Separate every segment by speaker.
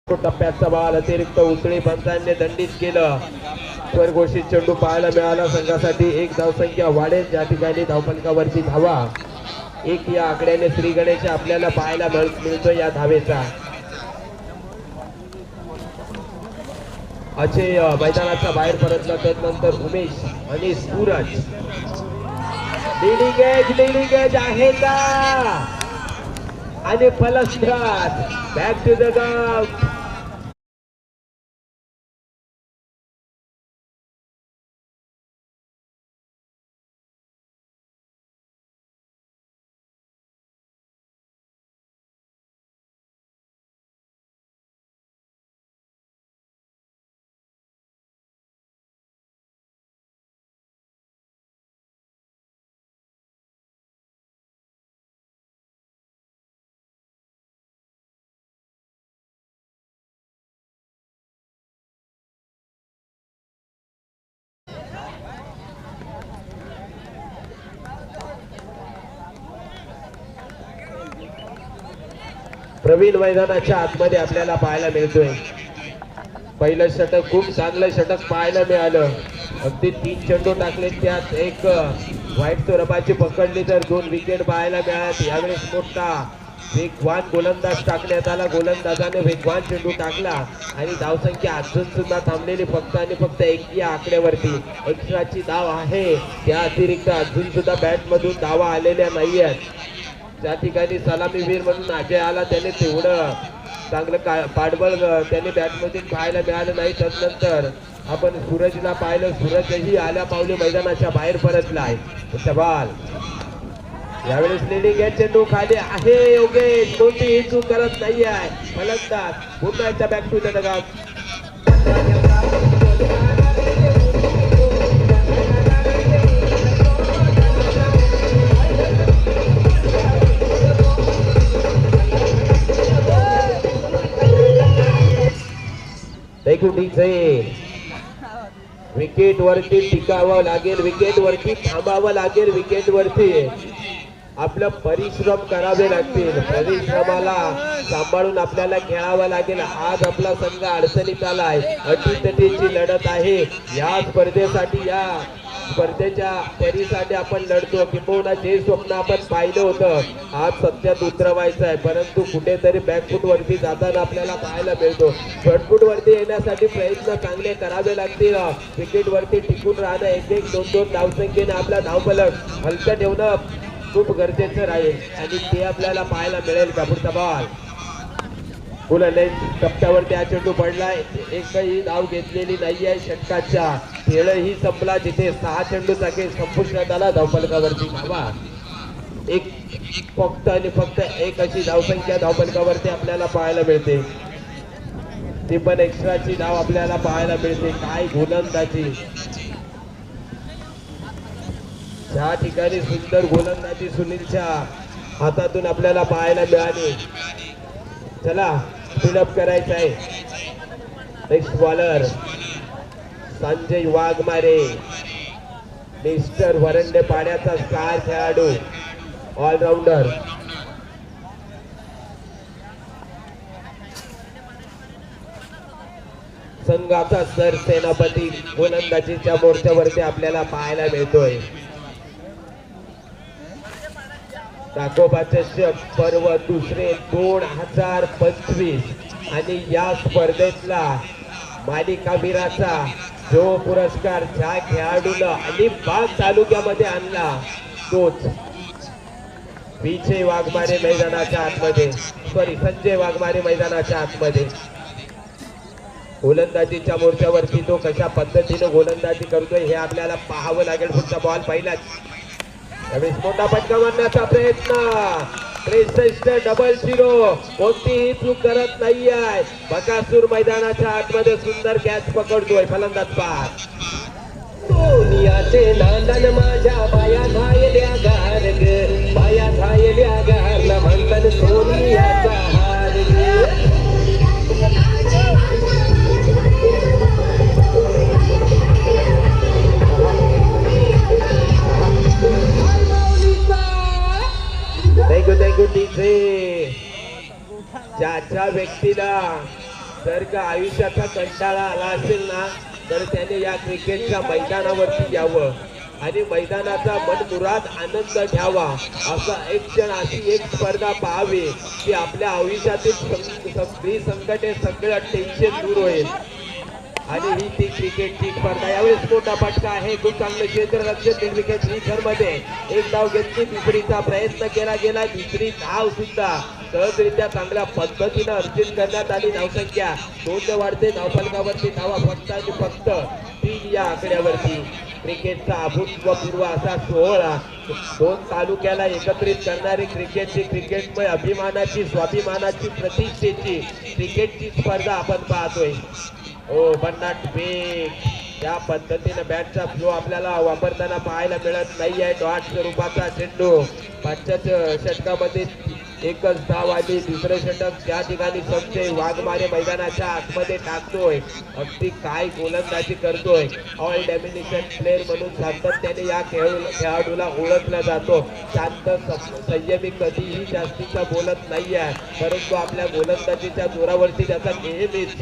Speaker 1: टप्प्याचा बॉल अतिरिक्त उसळी पंचांनी दंडित केलं. स्वर्घोषित चेंडू पाहायला मिळाला. संघासाठी एक धावसंख्या वाढेल. ज्या ठिकाणी धावफलकावरती धावा एक या आकड्याने श्री गणेश आपल्याला पाहायला मिळतो या धावेचा. अजय मैदानाच्या बाहेर परतला. त्यानंतर उमेश आणि सूरज. लिडिंग एज आहे का आणि फलंदाज back to the ground. Praveen मैदानाच्या आतमध्ये आपल्याला पाहायला मिळतोय. पहिलं षटक खूप चांगलं षटक पाहायला मिळालं. अगदी 3 चेंडू टाकले, त्यात एक व्हाईट रबाची पकडली तर 2 विकेट पाहायला मिळाल्यात. यावेळेस मोठा वेगवान गोलंदाज टाकण्यात आला. गोलंदाजाने वेगवान चेंडू टाकला आणि धावसंख्या अजून सुद्धा थांबलेली फक्त आणि फक्त 1 या आकड्यावरती. एक्स्ट्राची धाव आहे. त्या अतिरिक्त अजून सुद्धा बॅट मधून धावा आलेल्या नाहीयेत. त्या ठिकाणी सलामीवीर म्हणून अजय आला. त्याने तेवढं चांगलं पाठबळ त्याने बॅटमधून पाहायला मिळालं नाही. त्यानंतर आपण सूरजला पाहिलं. सूरजही आल्या पावली मैदानाच्या बाहेर परतलाय. बॉल यावेळेस लिडिंग एज चेंडू खाली आहे. योगेश कोणतीही चूक करत नाही आहे. फलंदाज पुन्हा एकदा back to the ground. Wicket वरती टिकावं लागेल. विकेट वरती थांबावं लागेल. विकेट वरती आपलं परिश्रम करावे लागतील. परिश्रमाला सांभाळून आपल्याला खेळावं लागेल. आज आपला संघ अडचणीत आलाय. अटीतटीची लढत आहे. या स्पर्धेसाठी या स्पर्धेच्या फेरीसाठी आपण लढतो. किंबहुना जे स्वप्न आपण पाहिलं होतं आज सत्यात उतरवायचं आहे. परंतु कुठेतरी बॅकफूट वरती जाताना आपल्याला पाहायला मिळतो. फ्रंटफूट वरती येण्यासाठी प्रयत्न चांगले करावे लागतील. विकेट वरती टिकून राहणं, 1-1, 2-2 धावसंख्येने आपला धावफलक हलकं ठेवणं खूप गरजेचं राहील आणि ते आपल्याला पाहायला मिळेल का. पुढचा बॉल टप्प्यावरती हा चेंडू पडलाय. एकही धाव घेतलेली नाही आहे. षटकाच्या खेळही संपला. जिथे 6 चेंडूचा खेळ संपुष्टात आला. धावफलकावरती धावा एक फक्त आणि फक्त एक अशी धावसंख्या धावफलकावरती आपल्याला पाहायला मिळते. ती पण एक्स्ट्राची धाव आपल्याला पाहायला मिळते. काय गोलंदाजी. ज्या ठिकाणी सुंदर गोलंदाजी सुनीलच्या हातातून आपल्याला पाहायला मिळाली. चला स्पीडअप करायचं आहे. Next bowler Sanjay Waghmare, mister Varande पाड्याचा स्टार खेळाडू, ऑलराऊंडर. संघाचा सरसेनापती गोलंदाजीच्या मोर्चावरती आपल्याला पाहायला मिळतोय. दाखोबाचे पर्व दुसरे 2025 आणि या स्पर्धेतला मालिकावीराचा जो पुरस्कार ज्या खेळाडूला अलिबाग तालुक्यामध्ये आणला तोच विजय वाघमारे मैदानाच्या आतमध्ये, संजय वाघमारे मैदानाच्या आतमध्ये. गोलंदाजीच्या मोर्चावरती तो कशा पद्धतीने गोलंदाजी करतोय हे आपल्याला पाहावं लागेल. पुढचा बॉल पहिलाच. त्यावेळेस मोठा फटका मारण्याचा प्रयत्न. 63-0 कोणतीही चूक करत नाही आहे. बकासूर मैदानाच्या आतमध्ये सुंदर कॅच पकडतोय. फलंदाज पास.
Speaker 2: सोनियाचे नांदन माझ्या बाया धायल्या गार ग, बाया धायल्या गार म्हणतात सोनियाचा हार ग.
Speaker 1: Thank you DJ. ज्या व्यक्तीला जर का आयुष्याचा कंटाळा आला असेल ना तर त्याने या क्रिकेटच्या मैदानावरती यावं आणि मैदानाचा मनमुराद आनंद घ्यावा. असा एक क्षण अशी एक स्पर्धा पाहावी की आपल्या आयुष्यातील सगळी संकटे सगळं टेन्शन दूर होईल. आणि ही ती क्रिकेटची स्पर्धा. यावेळेस मोठा फटका आहे. खूप चांगलं क्षेत्ररक्षण निर्विकेट मध्ये एक धाव घेतली. दुसरीचा प्रयत्न केला गेला. दुसरी धाव सुद्धा सहजरित्या चांगल्या पद्धतीनं अर्जित करण्यात आली. धावसंख्या 2 वाढते. धावफलकावरती धावा फक्त आणि फक्त 3 या आकड्यावरती. क्रिकेटचा अभूतपूर्व असा 16 2 तालुक्याला एकत्रित करणारी क्रिकेटची क्रिकेटमय अभिमानाची स्वाभिमानाची प्रतिष्ठेची क्रिकेटची स्पर्धा आपण पाहतोय. ओ भन्नाट वेग त्या पद्धतीने बॅटचा फ्लो आपल्याला वापरताना पाहायला मिळत नाही आहे. डॉट स्वरूपाचा चेंडू. पाचव्या षटकामध्ये एकच धाव आली. दुसरं षटक त्या ठिकाणी संजय वाघमारे मैदानाच्या आतमध्ये टाकतोय. अगदी काय गोलंदाजी करतोय. ऑल डॅमिनेशन प्लेअर म्हणून सातत्याने या खेळाडूला ओळखला जातो. शांत संयमी कधीही जास्तीचा बोलत नाही आहे परंतु आपल्या गोलंदाजीच्या जोरावरती त्याचा नेहमीच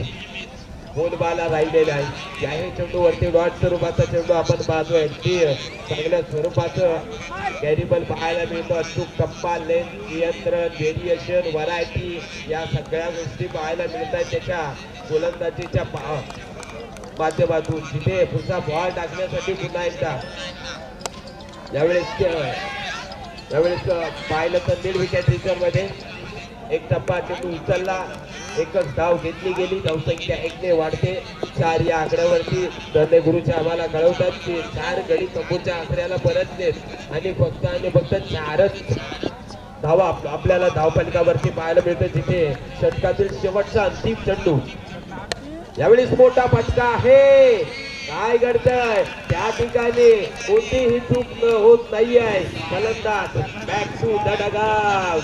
Speaker 1: बोलबाला राहिलेला आहे. याही चेंडूवरती डॉट स्वरूपाचा चेंडू आपण पाहतोय. चांगल्या स्वरूपाचं कॅरिबल पाहायला मिळतं. अचूक टप्पा लेन नियंत्रण व्हेरिएशन व्हरायटी या सगळ्या गोष्टी पाहायला मिळतात त्याच्या गोलंदाजीच्या माध्यमातून. तिथे पुढचा बॉल टाकण्यासाठी पुन्हा एकदा यावेळेस पाहिलं तर मिड विकेट रिझर्व मध्ये एक टप्पा चेंडू उचलला. एकच धाव घेतली गेली. धावसंख्या 1 ने वाढते. 4 या आकड्यावरती धरणे गुरुचे आम्हाला कळवतात की 4 गडी तंबूच्या आकड्याला परतलेत आणि फक्त 4च धावा आपल्याला धावफलकावरती पाहायला मिळतं. जिथे षटकातील शेवटचा अंतिम चेंडू. यावेळेस मोठा फटका आहे. काय घडतंय त्या ठिकाणी कोणतीही चूक होत नाही आहे. फलंदाज बॅक टू द डगआउट.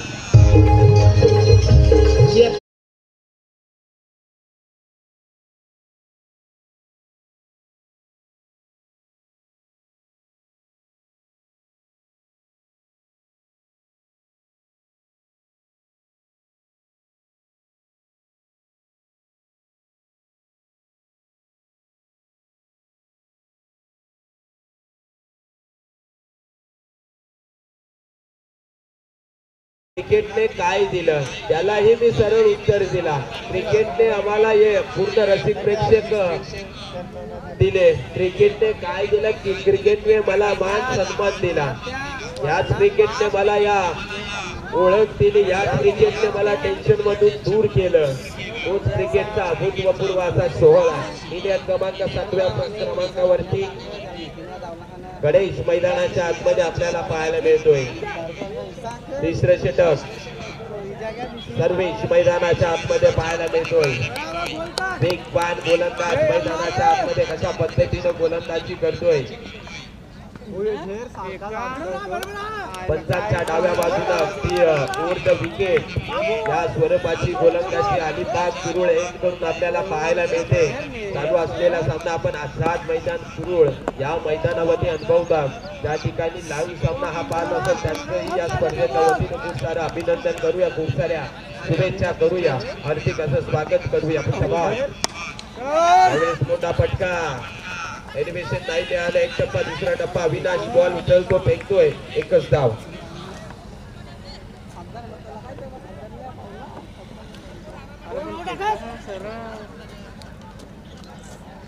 Speaker 1: क्रिकेटने काय दिलं त्यालाही मी सरळ उत्तर दिला. क्रिकेटने आम्हाला हे पूर्ण रसिक प्रेक्षक दिले. क्रिकेटने काय दिलं की क्रिकेटने मला मान सन्मान दिला. याच क्रिकेटने मला या ओळख दिली. याच क्रिकेटने मला टेन्शन मधून दूर केलं. तोच क्रिकेटचा अभूतपूर्व असा 16 इंडिया क्रमांक 7व्या क्रमांकावरती गणेश मैदानाच्या आतमध्ये आपल्याला पाहायला मिळतोय. तिसरं षटक सर्वेश मैदानाच्या आतमध्ये पाहायला मिळतोय. वेगवान गोलंदाज मैदानाच्या आतमध्ये कशा पद्धतीनं गोलंदाजी करतोय. पंचांच्या डाव्या बाजूला ओव्हर विकेट या स्वरूपाची गोलंदाजी अलिबाग कुरुळ एंड करून आपल्याला पाहायला मिळते. चालू असलेला सामना आपण आझाद मैदान कुरुळ या मैदानावरती अनुभवतात. त्या ठिकाणी लाईव्ह सामना हा पाहत असेल त्यांचंही या स्पर्धेच्या वतीने खूप सारं अभिनंदन करूया. खूप साऱ्या शुभेच्छा करूया. हार्दिक असं स्वागत करूया. यावेळेस मोठा फटका. एलिमिनेशन नाही मिळालं. एक टप्पा. दुसरा टप्पा. अविनाश बॉल उचलतो फेकतोय. एकच धाव.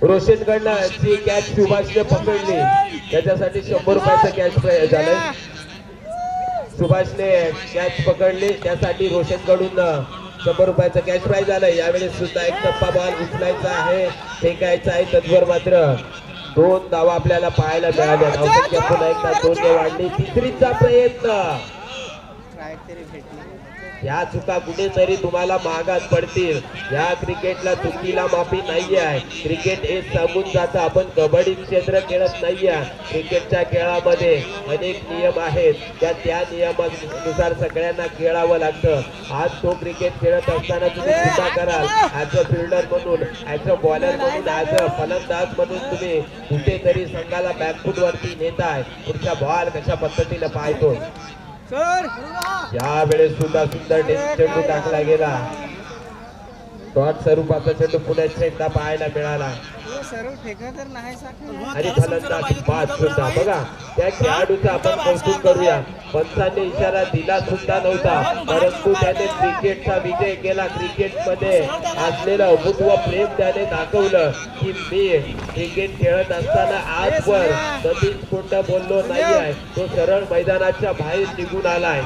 Speaker 1: रोशनकडनं ती कॅच सुभाषने पकडली. त्याच्यासाठी 100 रुपयाचं कॅश प्राइज झालंय. सुभाषने कॅच पकडली त्यासाठी रोशनकडून 100 रुपयाचं कॅश प्राइज झालंय. यावेळेस सुद्धा एक टप्पा बॉल उचलायचा आहे फेकायचा आहे. तत्वर मात्र 2 धावा आपल्याला पाहायला मिळाल्या. धावसंख्या पुन्हा एकदा 2 ने वाढली. तिसरीचा प्रयत्न. या चुका कुठेतरी तुम्हाला महागात पडतील. या क्रिकेटला चुकीला माफी नाही आहे. क्रिकेट हे सांगून जातं आपण कबड्डी क्षेत्र खेळत नाही आहे. क्रिकेटच्या खेळामध्ये अनेक नियम आहेत. त्या नियमानुसार सगळ्यांना खेळावं लागतं. आज तो क्रिकेट खेळत असताना तुम्ही चुका कराल. ऍज अ फिल्डर म्हणून, ऍज अ बॉलर म्हणून, ऍज अ फलंदाज म्हणून तुम्ही कुठेतरी संघाला बॅकफूट वरती नेताय. पुढचा बॉल कशा पद्धतीने पाहतो. यावेळेस सुद्धा सुंदर चेंडू टाकला गेला. शॉर्ट स्वरूपाचा चेंडू पुण्याच्या एकदा पाहायला मिळाला
Speaker 3: सरळ फेकणं तर नाही सारखं.
Speaker 1: आणि फलंदाज बाद सुद्धा. बघा त्या खेळाडूचा आपण कौतुक करूया. पंचांनी इशारा दिला सुद्धा नव्हता, परंतु त्याने क्रिकेटचा विजय केला. क्रिकेटमध्ये असलेलं अभूतपूर्व प्रेम त्याने दाखवलं की मी क्रिकेट खेळत असताना आजवर कधीच खोटं बोललो नाही आहे. तो सरळ मैदानाच्या बाहेर निघून आलाय.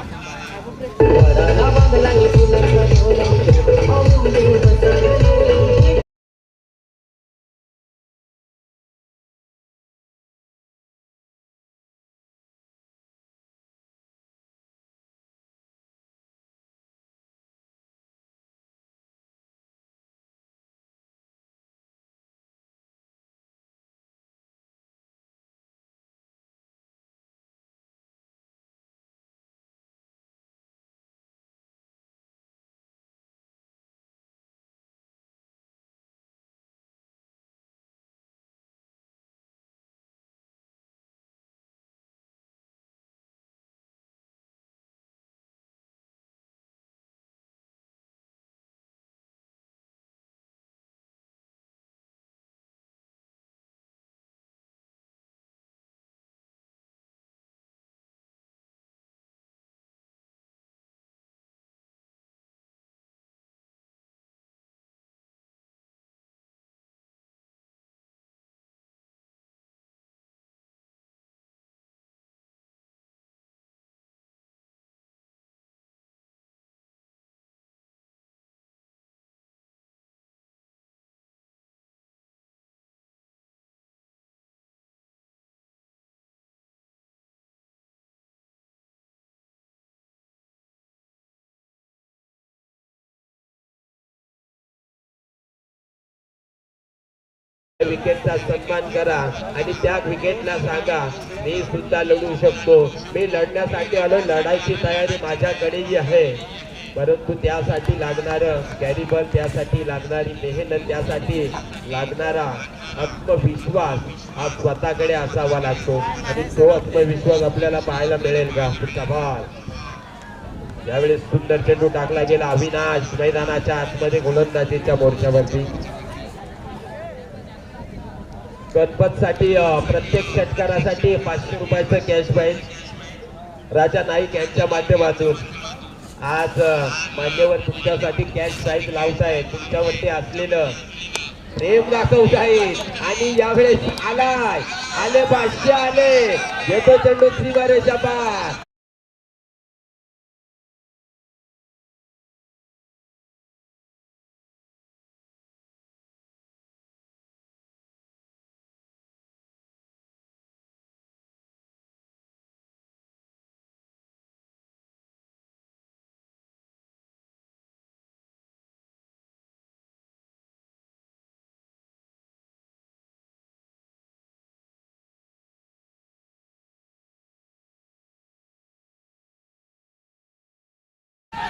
Speaker 1: विकेटचा सन्मान करा आणि त्या विकेटला सांगा मी सुद्धा लढू शकतो. मी लढण्यासाठी आलो, लढायची तयारी माझ्याकडेही आहे. परंतु त्यासाठी लागणारं कॅरीबल, त्यासाठी लागणारी मेहनत, त्यासाठी लागणारा आत्मविश्वास हा स्वतःकडे असावा लागतो. आणि तो आत्मविश्वास आपल्याला पाहायला मिळेल का? पुढचा बॉल. यावेळेस सुंदर चेंडू टाकला गेला. अविनाश मैदानाच्या आतमध्ये गोलंदाजीच्या मोर्चावरती. गणपत साठी प्रत्येक षटकारासाठी 500 रुपयाचं कॅश प्राइज राजा नाईक यांच्या माध्यमातून आज मान्यवर तुमच्यासाठी कॅश प्राइज लावताय. तुमच्यावरती असलेलं प्रेम दाखवतायत आणि यावेळेस आले 500 आले. येतो चेंडू श्रीवारेच्या पार.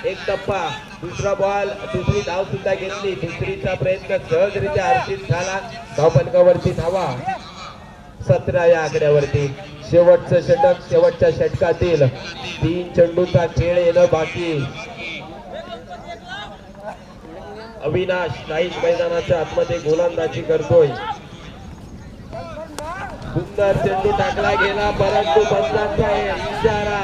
Speaker 1: एक टप्पा, दुसरा बॉल, दुसरी धाव सुद्धा घेतली. दुसरीचा प्रयत्न सहजरित्या अर्जित झाला. धावफलकावरती धावा 17 या आकड्यावरती. शेवटचं षटक, शेवटच्या षटकातील 3 चेंडूचा खेळ येणं बाकी. अविनाश नाईक मैदानाच्या आतमध्ये गोलंदाजी करतोय. सुंदर चेंडू टाकला गेला, परंतु पंचांचा इशारा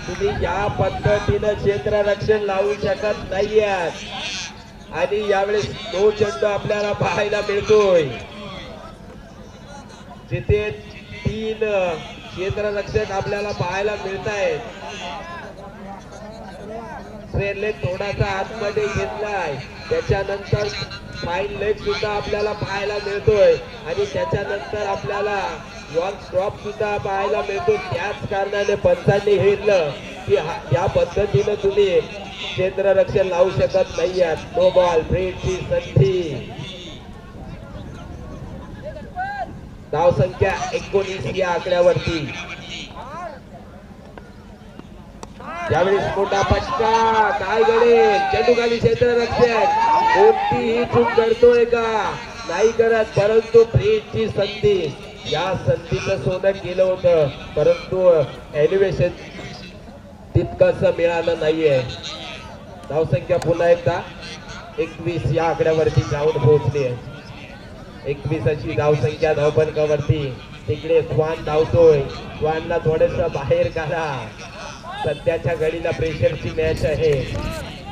Speaker 1: तुम्ही या पद्धतीनं क्षेत्ररक्षण लावू शकत नाहीयेत. आणि यावेळेस तो चेंडू आपल्याला पाहायला मिळतोय जिथे 3 क्षेत्ररक्षक आपल्याला पाहायला मिळत आहेत. स्ट्रेट लेग थोडासा आतमध्ये घेतलाय, त्याच्यानंतर फाईन लेग सुद्धा आपल्याला पाहायला मिळतोय आणि त्याच्यानंतर आपल्याला लॉंग स्ट्रॉप सुद्धा पाहायला मिळतो. त्याच कारणाने पंचांनी हेरलं की या पद्धतीनं तुम्ही क्षेत्ररक्षण लावू शकत नाहीयेत. नो बॉल, ब्रेकची संधी. धाव संख्या 19 या आकड्यावरती. यावेळी मोठा फटका, काय घडेल? चेंडू खाली क्षेत्ररक्षक कोणतीही चूक करतोय का? नाही करत, परंतु ब्रेकची संधी. या संधीचं सोनं केलं होतं, परंतु एलिव्हेशन तितकंसं मिळालं नाहीये. धावसंख्या पुन्हा एकदा 21 या आकड्यावरती जाऊन पोहोचले. 21 अशी धावसंख्या धावपलकावरती. तिकडे स्वान धावतोय. स्वानला थोडस बाहेर काढा. सध्याच्या घडीला प्रेशरची मॅच आहे.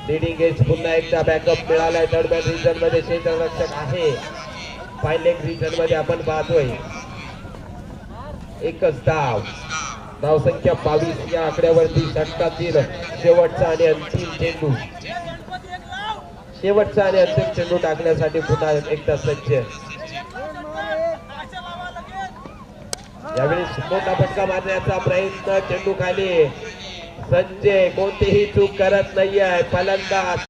Speaker 1: लिडिंग एज पुन्हा एकदा बॅकअप मिळालाय. थर्ड मॅच रिजन मध्ये क्षेत्ररक्षक आहे. फायलेग रिजन मध्ये आपण पाहतोय एकच धाव. धावसंख्या 22 या आकड्यावरती षटकातील शेवटचा आणि अंतिम चेंडू. शेवटचा आणि अंतिम चेंडू टाकण्यासाठी पुन्हा एकदा सज्ज. यावेळी मोठा फटका मारण्याचा प्रयत्न. चेंडू खाली. संजय कोणतीही चूक करत नाहीये. फलंदाज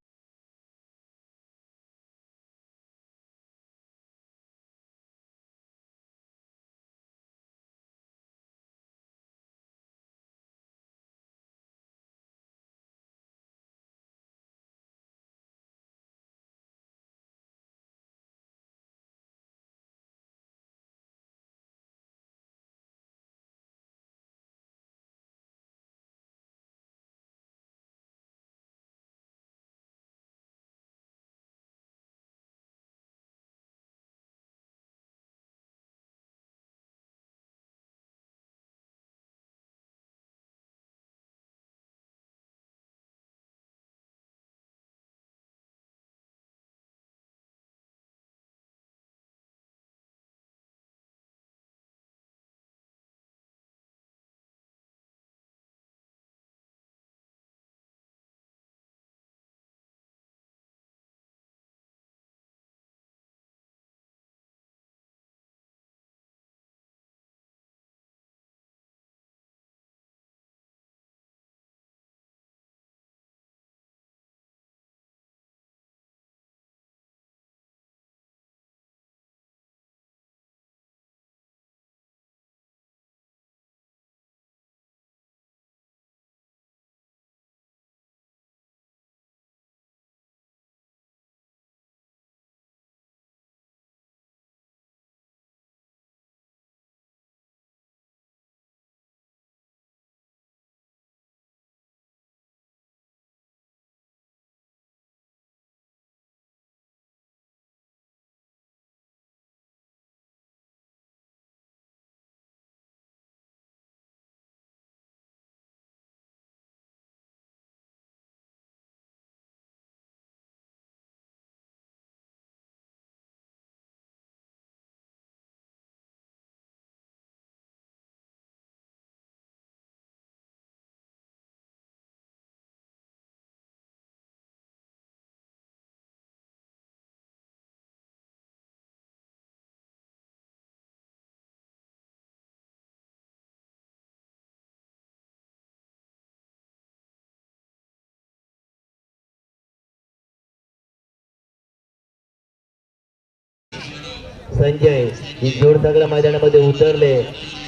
Speaker 4: संजय ही जोड सगळ्या मैदानामध्ये उतरले.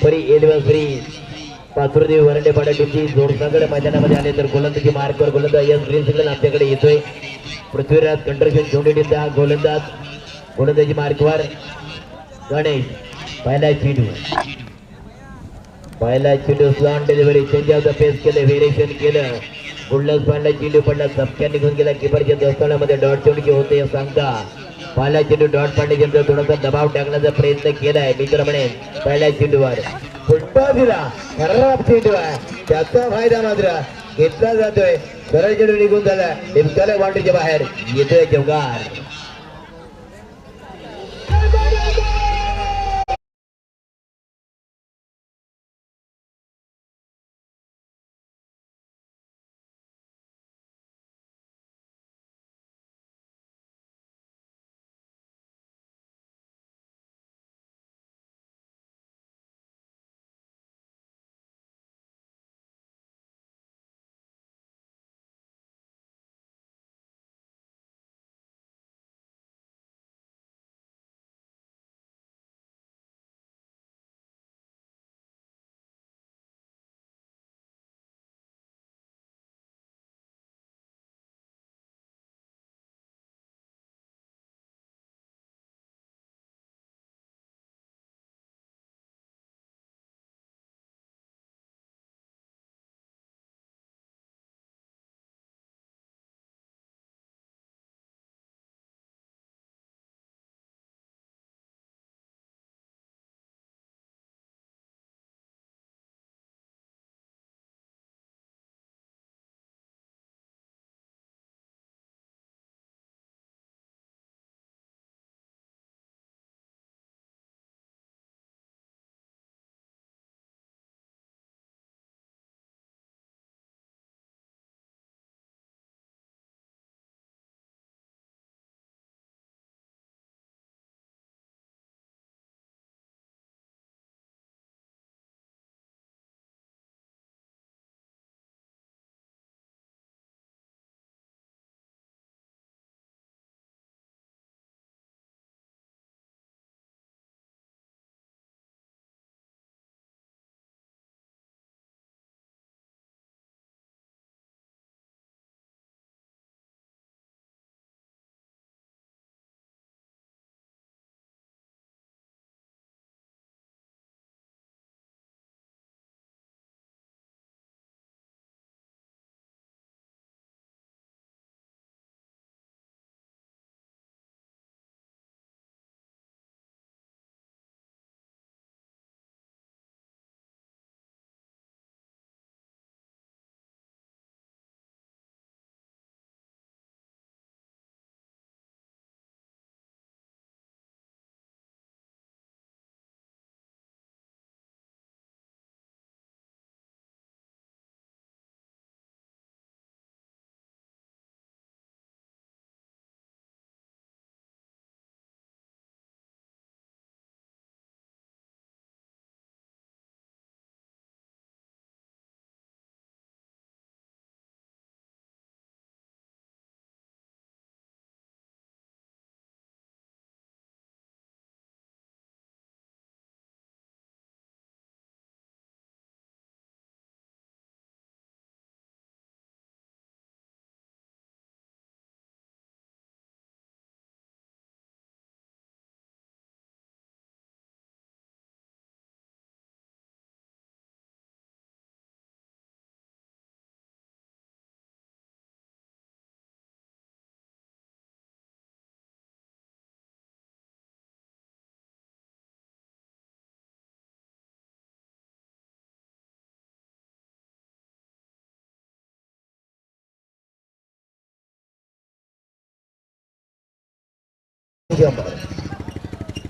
Speaker 4: फरी 11 फ्री पाथर्डी वरंडेपाडा टीमची जोड सगळ्या मैदानामध्ये आले. तर गोलंदाजी मार्कवर गोलंदाज यस ग्रीन सिग्नल आमच्याकडे येतोय. पृथ्वीराज कंट्रक्शन जोडी टीमचा हा गोलंदाजी मार्कवर गणेश. पहिला चेंडू स्लॉन डिलिव्हरी चेंज ऑफ द पेस केले. व्हेरिएशन केलं. गुडलस पहिला चेंडू पडला. झपक्या निघून गेला. किपरच्या दोस्तानामध्ये डॉट चेंडू होते हे सांगता. पहिला चेंडू डॉट पाडण्याच्या थोडासा दबाव टाकण्याचा प्रयत्न केलाय मित्र म्हणेन. पहिल्या चेंडूवर फुटबॉल दिला. खराब चेंडू आहे. त्याचा फायदा मात्र घेतला जातोय. सरळ चेंडू निघून झाला. निमकाला बाउंड्रीच्या बाहेर येतोय चौकार.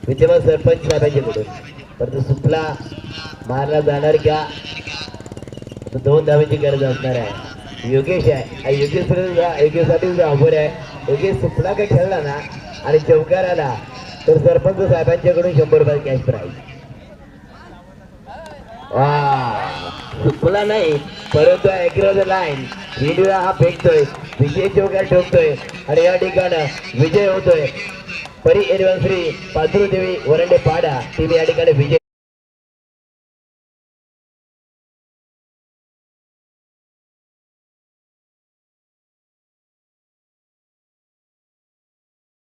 Speaker 4: विद्यमान सरपंच साहेबांच्याकडून परंतु सुपला मारला जाणार का? आता 2 धावांची गरज असणार आहे. योगेश आहे, योगेशसाठी ऑफर आहे. योगेश सुपला का खेळला ना आणि चौकार आला तर सरपंच साहेबांच्याकडून 100 रुपये कॅश प्राईज. सुपला नाही परंतु ऍक्रोस द लाईन हिडूया हा फेकतोय, विजय चौकार ठोकतोय आणि या ठिकाणी विजय होतोय. परी एरवंश्री पाथरू देवी वरंडे पाडा टीम या ठिकाणी विजय.